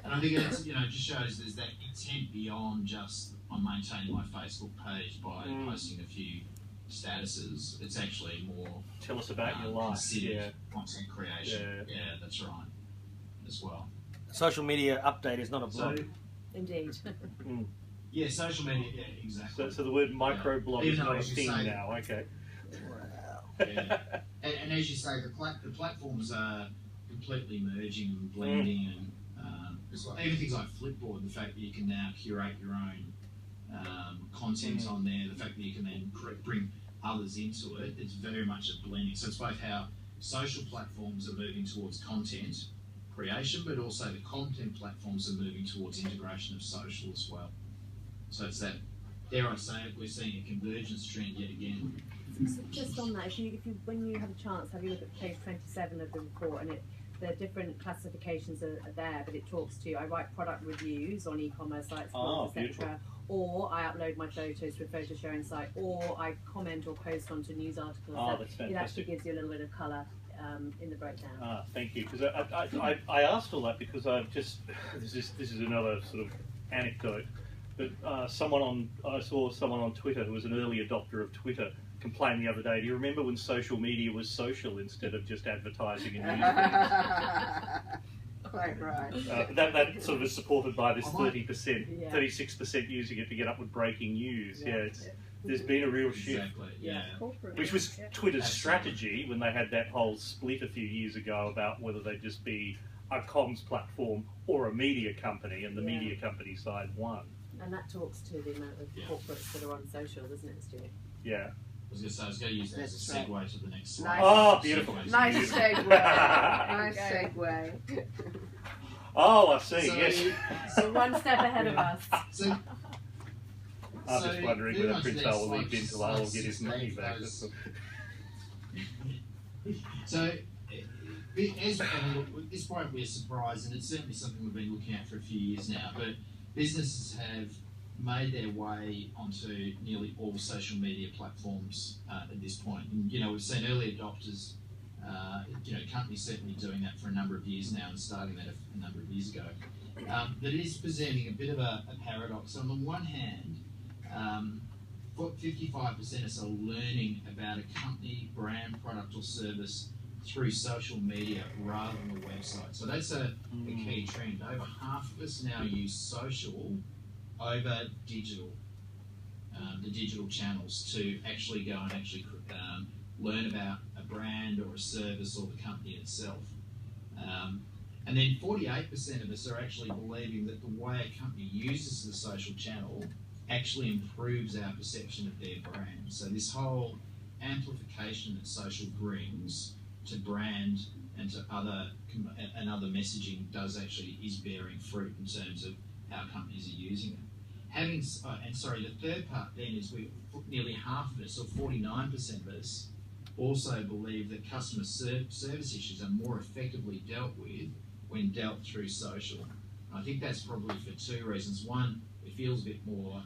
And I think it's, just shows there's that intent beyond just I'm maintaining my Facebook page by posting a few statuses. It's actually more tell us about your life. Content creation. Yeah, that's right. As well. Social media update is not a blog. Indeed. Yeah, social media. Yeah, exactly. So the word microblog is not a thing now. Okay. Yeah. And as you say, the platforms are completely merging and blending and. Even things like Flipboard, the fact that you can now curate your own content on there, the fact that you can then bring others into it, it's very much a blending. So it's both how social platforms are moving towards content creation, but also the content platforms are moving towards integration of social as well. So it's that, dare I say it, we're seeing a convergence trend yet again. So just on that, when you have a chance, have you look at page 27 of the report, and the different classifications are there, but it talks to, I write product reviews on e-commerce sites, etc., or I upload my photos to a photo sharing site, or I comment or post onto news articles. Oh, that's fantastic. It actually gives you a little bit of colour in the breakdown. Thank you, because I asked all that because I've just, this is another sort of anecdote, but I saw someone on Twitter who was an early adopter of Twitter complained the other day, do you remember when social media was social instead of just advertising and news? Quite right. That sort of is supported by this 30%, 36% using it to get up with breaking news. There's been a real shift. Exactly, Which was Twitter's strategy when they had that whole split a few years ago about whether they'd just be a comms platform or a media company, and the media company side won. And that talks to the amount of corporates that are on social, doesn't it, Stuart? Yeah. I was going to use that as a segue to the next slide. Oh, beautiful. Nice segue. Nice segue. Oh, I see, yes. So one step ahead of us. I'm just wondering whether Prince Al will leave Bintalal will get his money back. So, at this point we're surprised, and it's certainly something we've been looking at for a few years now, but businesses have made their way onto nearly all social media platforms at this point. And, we've seen early adopters, companies certainly doing that for a number of years now and starting that a number of years ago. That is presenting a bit of a paradox. On the one hand, 55% are still learning about a company, brand, product or service through social media rather than the website. So that's a key trend. Over half of us now use social over digital, the digital channels, to actually go and learn about a brand or a service or the company itself. And then 48% of us are actually believing that the way a company uses the social channel actually improves our perception of their brand. So this whole amplification that social brings to brand and to other messaging is bearing fruit in terms of how companies are using it. The third part then is nearly half of us, or 49% of us, also believe that customer service issues are more effectively dealt with when dealt through social. And I think that's probably for two reasons. One, it feels a bit more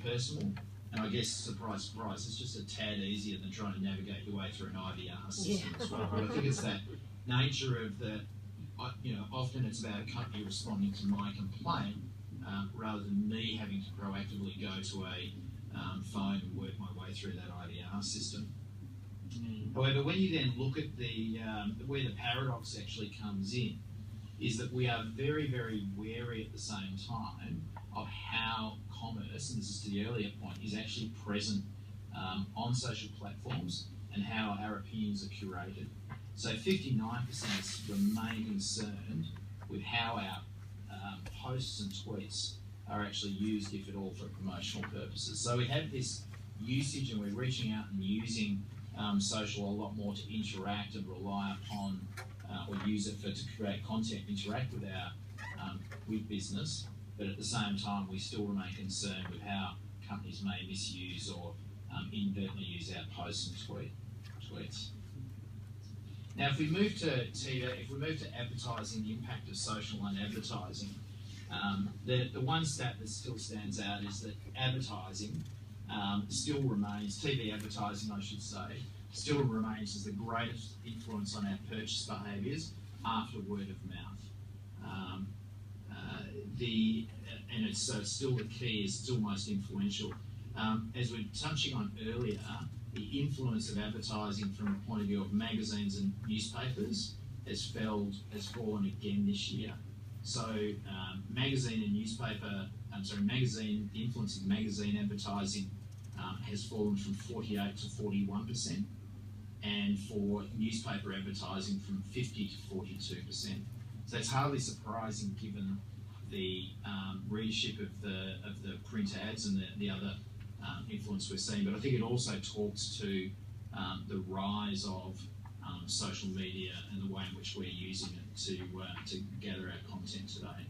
personal, and I guess, surprise, surprise, it's just a tad easier than trying to navigate your way through an IVR system as well. But I think it's that nature of often it's about a company responding to my complaint rather than me having to proactively go to a phone and work my way through that IVR system. However, when you then look at where the paradox actually comes in, is that we are very, very wary at the same time of how commerce, and this is to the earlier point, is actually present on social platforms and how our opinions are curated. So 59% remain concerned with how our posts and tweets are actually used, if at all, for promotional purposes. So we have this usage, and we're reaching out and using social a lot more to interact and rely upon or use it to create content, interact with our with business, but at the same time we still remain concerned with how companies may misuse or inadvertently use our posts and tweets. Now, if we move to advertising, the impact of social on advertising, the one stat that still stands out is that advertising still remains, TV advertising I should say, still remains as the greatest influence on our purchase behaviours after word of mouth. And it's still the key, is still most influential. As we were touching on earlier, the influence of advertising from the point of view of magazines and newspapers has fallen again this year. So magazine and newspaper, the influence of magazine advertising has fallen from 48 to 41%, and for newspaper advertising from 50 to 42%. So it's hardly surprising given the readership of the print ads and the other influence we're seeing. But I think it also talks to the rise of social media and the way in which we're using it to gather our content today.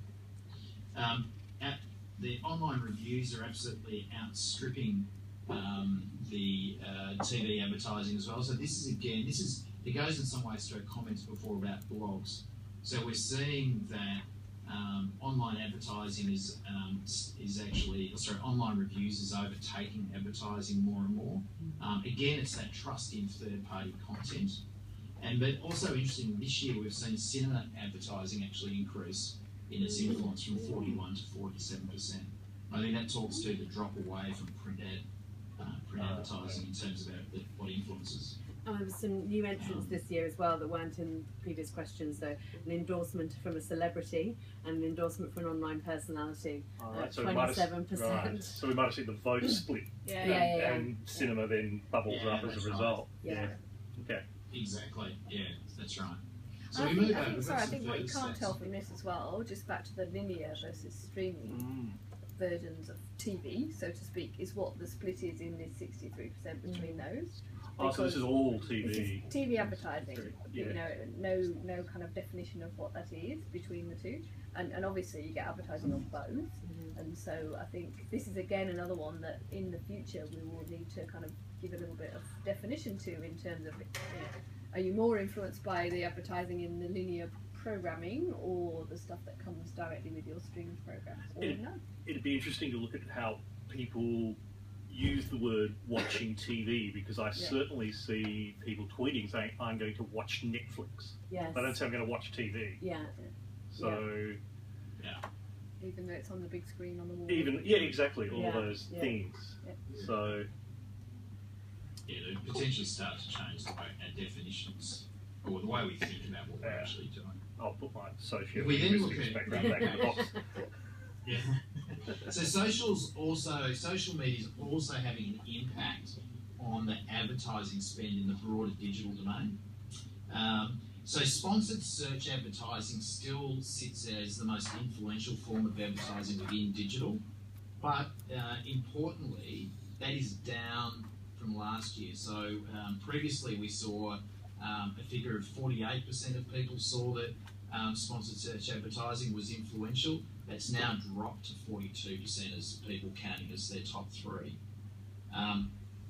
The online reviews are absolutely outstripping the TV advertising as well. So it goes in some ways to our comments before about blogs. So we're seeing that online advertising online reviews is overtaking advertising more and more. Again, it's that trust in third-party content. But also interesting, this year we've seen cinema advertising actually increase in its influence from 41 to 47%. I think that talks to the drop away from print advertising in terms of what influences. There was some new entrants this year as well that weren't in previous questions. So an endorsement from a celebrity and an endorsement from an online personality. So 27%. Right. So we might have seen the vote split. And cinema then bubbles up as a result. Yeah. Okay. Exactly. Yeah, that's right. So I think what you can't tell from this as well, just back to the linear versus streaming versions of TV, so to speak, is what the split is in this 63% between those. So this is all TV. This is TV advertising. Yeah. You know, no kind of definition of what that is between the two, and obviously you get advertising on both. And so I think this is again another one that in the future we will need to kind of give a little bit of definition to, in terms of, are you more influenced by the advertising in the linear programming or the stuff that comes directly with your streaming programs? It'd be interesting to look at how people use the word watching TV, because I certainly see people tweeting saying, I'm going to watch Netflix. Yes. But I don't say I'm going to watch TV. Yeah. So, even though it's on the big screen on the wall. Exactly, all those things. Yeah. So, they potentially start to change the way our definitions, or the way we think about what we're actually doing. I'll put my socio-linguistics background back in the box. Yeah. So social media is also having an impact on the advertising spend in the broader digital domain. So sponsored search advertising still sits as the most influential form of advertising within digital, but importantly, that is down from last year. So previously we saw a figure of 48% of people saw that sponsored search advertising was influential. That's now dropped to 42% as people counting as their top three.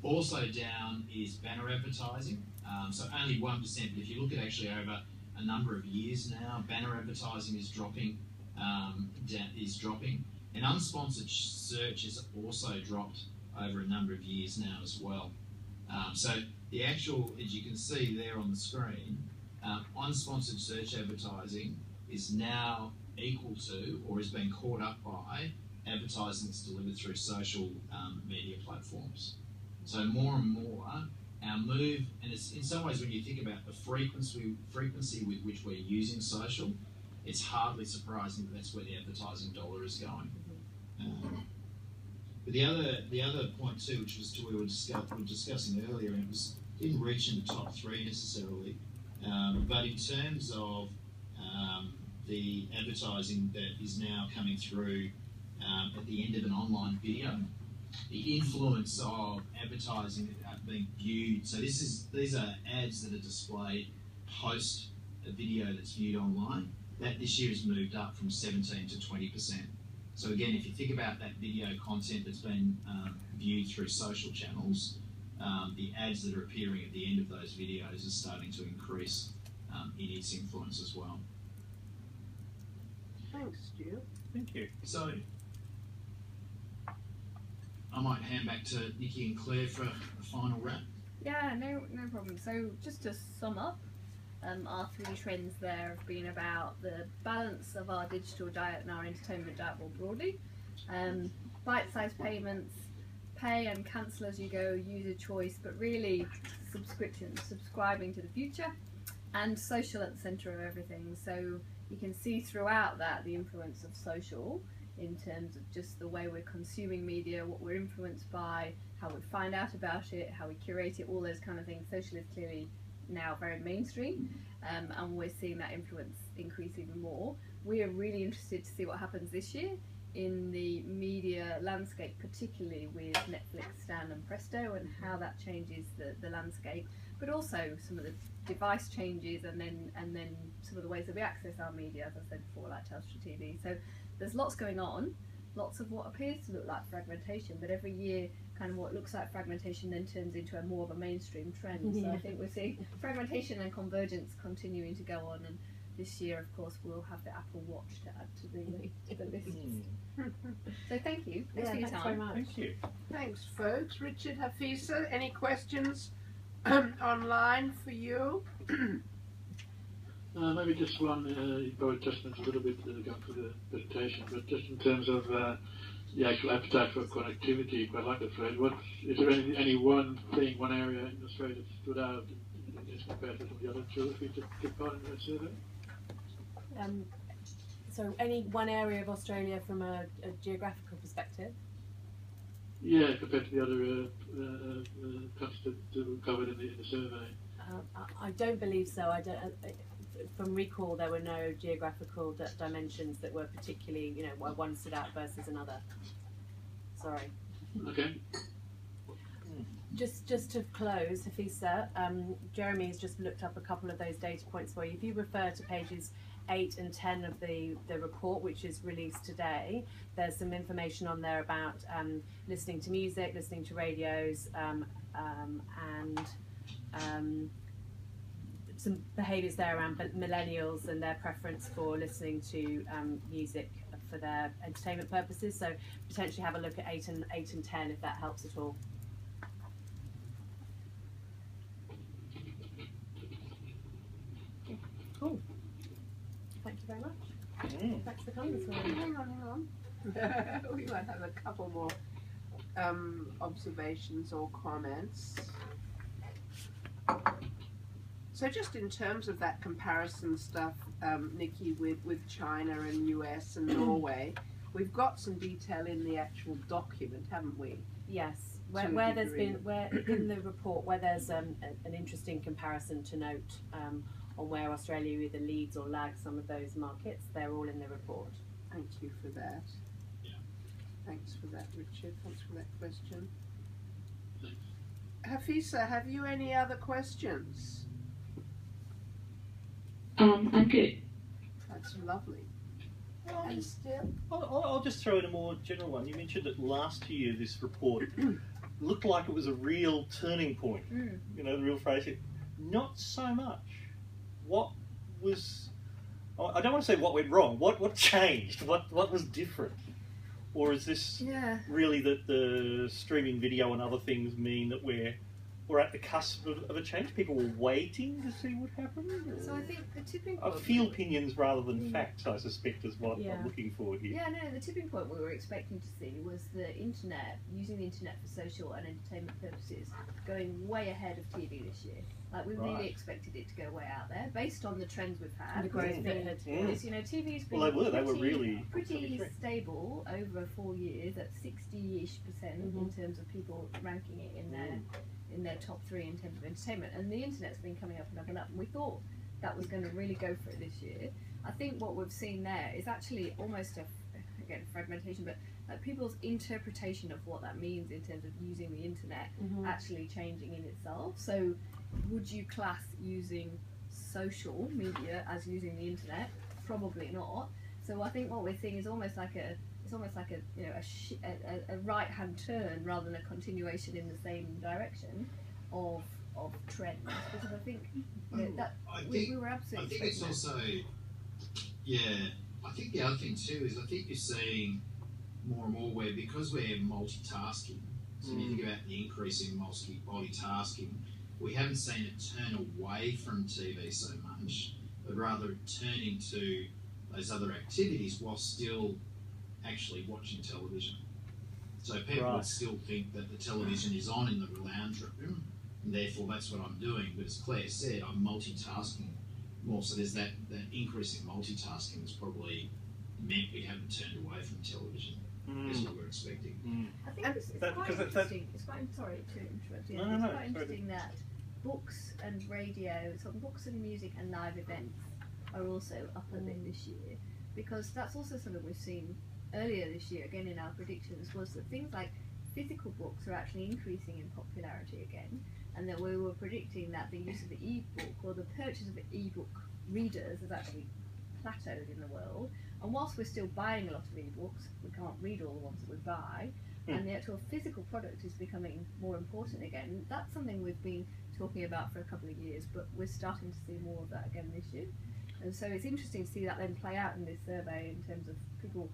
Also down is banner advertising. So only 1%, but if you look at actually over a number of years now, banner advertising is dropping. And unsponsored search has also dropped over a number of years now as well. So the actual, as you can see there on the screen, unsponsored search advertising is now equal to, or has been caught up by, advertising that's delivered through social media platforms. So more and more, our move, and it's in some ways when you think about the frequency with which we're using social, it's hardly surprising that that's where the advertising dollar is going. But the other point too, which was we were discussing earlier, and it didn't reach in the top three necessarily, but in terms of the advertising that is now coming through at the end of an online video, the influence of advertising being viewed. So these are ads that are displayed post a video that's viewed online. That this year has moved up from 17 to 20%. So again, if you think about that video content that's been viewed through social channels, the ads that are appearing at the end of those videos are starting to increase in its influence as well. Thanks, Stu. Thank you. So I might hand back to Nikki and Claire for a final wrap. Yeah, no problem. So just to sum up, our three trends there have been about the balance of our digital diet and our entertainment diet more broadly, bite-sized payments, pay and cancel as you go, user choice, but really subscribing to the future, and social at the centre of everything. So you can see throughout that the influence of social in terms of just the way we're consuming media, what we're influenced by, how we find out about it, how we curate it, all those kind of things. Social is clearly now very mainstream, and we're seeing that influence increase even more. We are really interested to see what happens this year in the media landscape, particularly with Netflix, Stan and Presto, and how that changes the landscape, but also some of the device changes, and then some of the ways that we access our media, as I said before, like Telstra TV. So there's lots going on, lots of what appears to look like fragmentation, but every year kind of what looks like fragmentation then turns into a more of a mainstream trend. So I think we're seeing fragmentation and convergence continuing to go on, and this year of course we'll have the Apple Watch to add to the list. So thank you. Thanks for your time. Very much. Thank you. Thanks, folks. Richard, Hafisa, any questions online for you? Maybe just one, you probably touched on it a little bit going through the presentation, but just in terms of the actual appetite for connectivity, quite like the phrase. Is there any one thing, one area in Australia that stood out as compared to some of the other two if we took part in that survey? So any one area of Australia from a geographical perspective? Yeah, compared to the other countries that were covered in the survey. I don't believe so. From recall, there were no geographical dimensions that were particularly, where one stood out versus another. Sorry. Okay. Just to close, Hafisa, Jeremy has just looked up a couple of those data points for you. If you refer to pages 8 and 10 of the report, which is released today, there's some information on there about listening to music, listening to radios, and some behaviours there around millennials and their preference for listening to music for their entertainment purposes. So potentially have a look at 8 and 10 if that helps at all. Cool. Thank you very much. Thanks for coming this morning. Hang on. We might have a couple more observations or comments. So just in terms of that comparison stuff, Nikki, with China and US and Norway, we've got some detail in the actual document, haven't we? Yes, where there's been in the report where there's an interesting comparison to note on where Australia either leads or lags some of those markets. They're all in the report. Thank you for that. Yeah. Thanks for that, Richard. Thanks for that question. Hafisa, have you any other questions? I'm good. That's lovely. And still, I'll just throw in a more general one. You mentioned that last year this report looked like it was a real turning point. The real phrase. Not so much. What was? I don't want to say what went wrong. What changed? What was different? Or is this really that the streaming video and other things mean that we're at the cusp of a change? People were waiting to see what happened? So I think the tipping point... I feel opinions rather than facts, I suspect, is what I'm looking for here. Yeah, no, the tipping point we were expecting to see was the internet, using the internet for social and entertainment purposes, going way ahead of TV this year. Like, we really expected it to go way out there, based on the trends we've had. The growth TV's been they were really pretty stable over 4 years at 60-ish% in terms of people ranking it in their top 3 in terms of entertainment, and the internet's been coming up and up and up, and we thought that was going to really go for it this year. I think what we've seen there is actually almost again fragmentation, but people's interpretation of what that means in terms of using the internet actually changing in itself. So would you class using social media as using the internet? Probably not. So I think what we're seeing is almost like a right hand turn rather than a continuation in the same direction of trends, because I think we were absolutely. I think it's also, I think the other thing too is I think you're seeing more and more where, because we're multitasking, so when you think about the increase in multitasking, we haven't seen it turn away from TV so much, but rather turning to those other activities while still actually watching television. So people would still think that the television is on in the lounge room, and therefore that's what I'm doing. But as Claire said, I'm multitasking more. So there's that increase in multitasking that's probably meant we haven't turned away from television as we were expecting. I think it's quite interesting. It's quite, sorry to interrupt you. It's quite interesting that books and radio, so books and music and live events are also up a bit this year, because that's also something we've seen earlier this year, again in our predictions, was that things like physical books are actually increasing in popularity again, and that we were predicting that the use of the e-book or the purchase of e-book readers has actually plateaued in the world. And whilst we're still buying a lot of e-books, we can't read all the ones that we buy, and the actual physical product is becoming more important again. That's something we've been talking about for a couple of years, but we're starting to see more of that again this year. And so it's interesting to see that then play out in this survey in terms of people,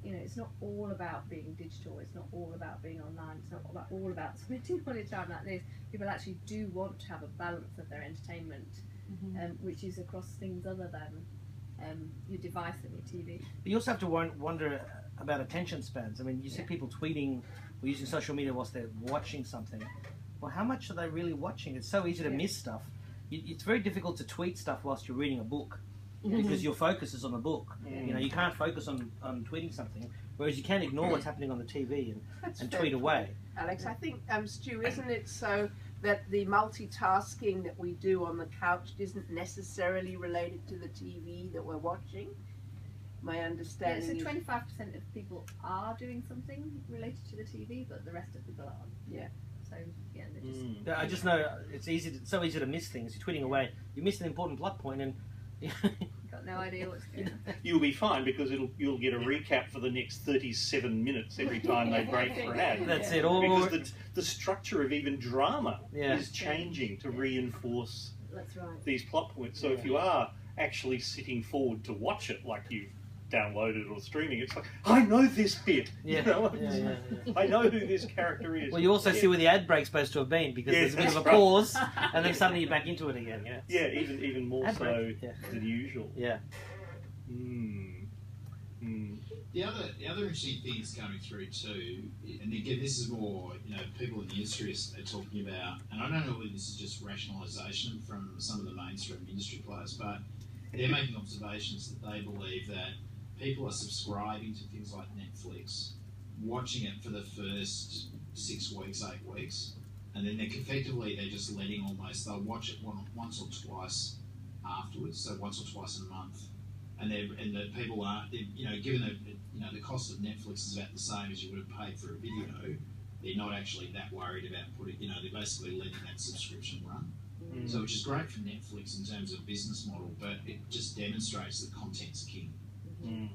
it's not all about being digital, it's not all about being online, it's not all about spending money time like this. People actually do want to have a balance of their entertainment, which is across things other than your device and your TV. But you also have to wonder about attention spans. I mean, you see people tweeting or using social media whilst they're watching something. Well, how much are they really watching? It's so easy to miss stuff. It's very difficult to tweet stuff whilst you're reading a book, because your focus is on the book. You can't focus on tweeting something, whereas you can ignore what's happening on the TV and tweet away. Alex, I think, Stu, isn't it so that the multitasking that we do on the couch isn't necessarily related to the TV that we're watching? My understanding is... So 25% of people are doing something related to the TV, but the rest of people aren't. Yeah. So, they're just... I just know it's so easy to miss things. You're tweeting away, you miss an important plot point, and you've got no idea what's going on. You'll be fine, because you'll get a recap for the next 37 minutes every time they break for an ad. That's it. Because the structure of even drama is changing to reinforce these plot points. So if you are actually sitting forward to watch it, like you've downloaded or streaming, it's like, I know this bit. I know who this character is. Well, you also see where the ad break's supposed to have been, because there's a bit of a pause, and then suddenly you're back into it again. Yeah, even more ad so than usual. Yeah. The other interesting thing that's coming through too, and again, this is more people in the industry are talking about, and I don't know whether this is just rationalisation from some of the mainstream industry players, but they're making observations that they believe that people are subscribing to things like Netflix, watching it for the first 6 weeks, 8 weeks, and then they're just letting they'll watch it once or twice afterwards, so once or twice a month, and the people aren't, given that the cost of Netflix is about the same as you would have paid for a video, they're not actually that worried about they're basically letting that subscription run. So, which is great for Netflix in terms of business model, but it just demonstrates that content's king. In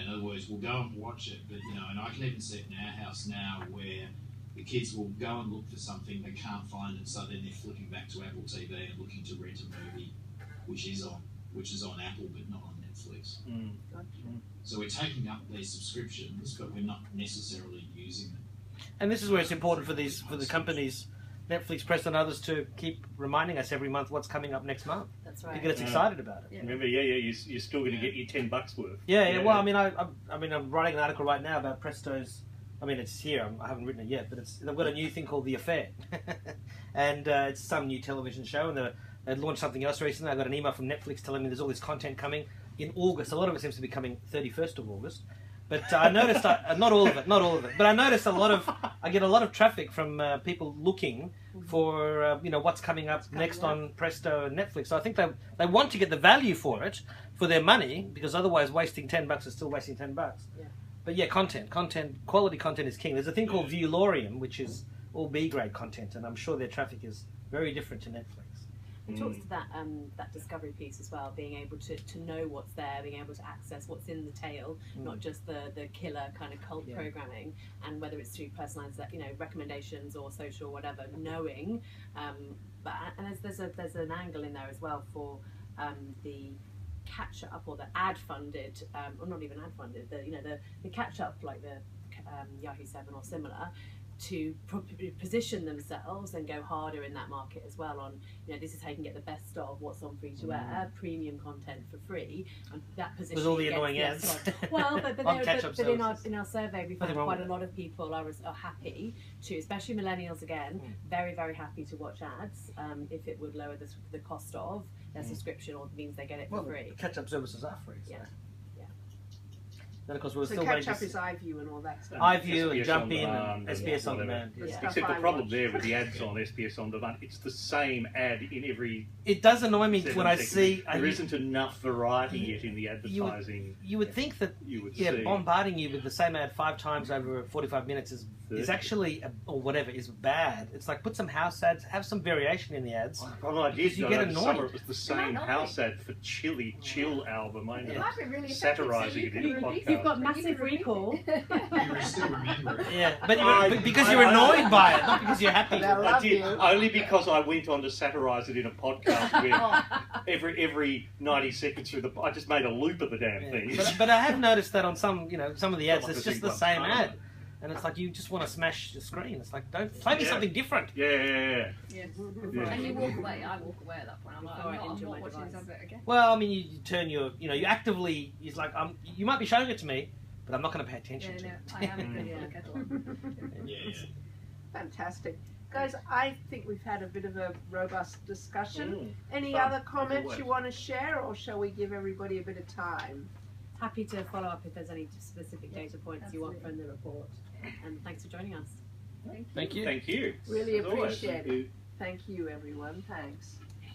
other words, we'll go and watch it, but and I can even see it in our house now where the kids will go and look for something, they can't find it, so then they're flipping back to Apple TV and looking to rent a movie, which is on Apple but not on Netflix. So we're taking up these subscriptions, but we're not necessarily using them. And this is where it's important for the companies, Netflix, Press, and others, to keep reminding us every month what's coming up next month. That's right. To get us excited about it. Remember, you're still going to get your $10 worth. Well, I'm writing an article right now about Presto's. I mean, it's here. I haven't written it yet, but they've got a new thing called The Affair, and it's some new television show. And they launched something else recently. I got an email from Netflix telling me there's all this content coming in August. A lot of it seems to be coming 31st of August. But I noticed, not all of it, but I noticed I get a lot of traffic from people looking for what's coming up next on Presto and Netflix. So I think they want to get the value for it, for their money, because otherwise wasting $10 is still wasting $10. Yeah. But yeah, quality content is king. There's a thing called Viewlorium, which is all B-grade content, and I'm sure their traffic is very different to Netflix. It talks to that discovery piece as well, being able to know what's there, being able to access what's in the tail, not just the killer kind of cult programming, and whether it's through personalised recommendations or social whatever, knowing. And there's an angle in there as well for the catch up or the ad funded, or not even ad funded, the catch up like the Yahoo 7 or similar, to position themselves and go harder in that market as well on, this is how you can get the best of what's on free to air, premium content for free, and that position with all the annoying ads. Well, but in our survey we found quite a lot of people are happy to, especially millennials again, very, very happy to watch ads if it would lower the cost of their subscription, or means they get it for free. Catch-up services are free. So. Yeah. Then of course we're so still catch up is iView and all that stuff. iView and Jump In and SBS On Demand. Except the problem there with the ads on SBS On Demand, it's the same ad in every. It does annoy me when I see there isn't enough variety yet in the advertising. You would think that bombarding you with the same ad 5 times over 45 minutes is actually or whatever is bad. It's like put some house ads, have some variation in the ads. The problem I did, you get annoyed. Summer it was the same house ad for Chill album. I know, really satirising it in a podcast. You've got massive recall. You still remember it. Yeah, but because you're annoyed by it, not because you're happy. I did only because I went on to satirise it in a podcast where every 90 seconds through I just made a loop of the damn thing. But I have noticed that on some of the ads, it's just the same ad. And it's like you just want to smash the screen. It's like, don't play me something different. Yeah. Yes. And you walk away. I walk away at that point. I'm like, I'm not watching this advert again. Well, I mean, you turn you actively. It's like, you might be showing it to me, but I'm not going to pay attention to it. I am going to look at it. Fantastic. Guys, I think we've had a bit of a robust discussion. Any other comments you want to share, or shall we give everybody a bit of time? Happy to follow up if there's any specific data points you want from the report. And thanks for joining us. Thank you. Thank you. Really appreciate it. Thank you, everyone. Thanks.